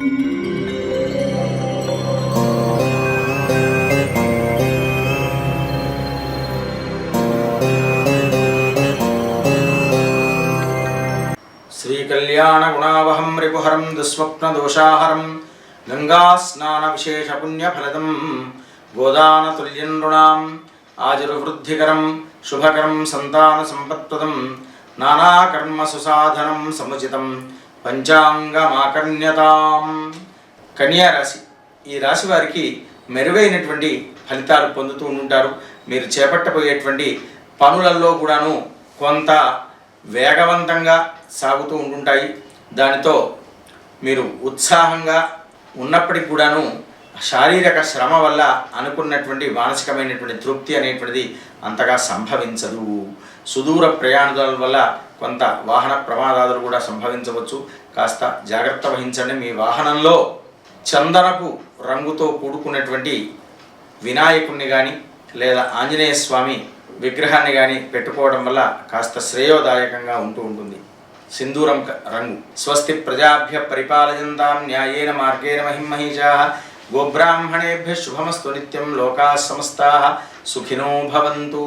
శ్రీకళ్యాణగుణావహం రిపుహరం దుస్వప్నదోషాహరం గంగాస్నానవిశేషపుణ్యఫలదం గోదానతుల్యం నృణాం ఆజుర్వృద్ధికరం శుభకరం సంతానసంపత్ప్రదం నానాకర్మసుసాధనం సముచితం పంచాంగమాకర్ణ్యతాం. కన్యా రాశి, ఈ రాశి వారికి మెరుగైనటువంటి ఫలితాలు పొందుతూ ఉంటారు. మీరు చేపట్టబోయేటువంటి పనులలో కూడాను కొంత వేగవంతంగా సాగుతూ ఉంటుంటాయి. దానితో మీరు ఉత్సాహంగా ఉన్నప్పటికి కూడాను శారీరక శ్రమ వల్ల అనుకున్నటువంటి మానసికమైనటువంటి తృప్తి అనేటువంటిది అంతగా సంభవించదు. సుదూర ప్రయాణాల వల్ల కొంత వాహన ప్రమాదాలు కూడా సంభవించవచ్చు. కాస్త జాగ్రత్త వహించండి. మీ వాహనంలో చందనపు రంగుతో కూడుకున్నటువంటి వినాయకుణ్ణి కానీ లేదా ఆంజనేయ స్వామి విగ్రహాన్ని కానీ పెట్టుకోవడం వల్ల కాస్త శ్రేయోదాయకంగా ఉంటుంది. సింధూరం రంగు. స్వస్తి ప్రజాభ్య పరిపాలయంతాం న్యాయేన మార్గేణ మహిమహీషాః గోబ్రాహ్మణేభ్య శుభమస్తు నిత్యం లోకాః సమస్తాః సుఖినో భవంతు.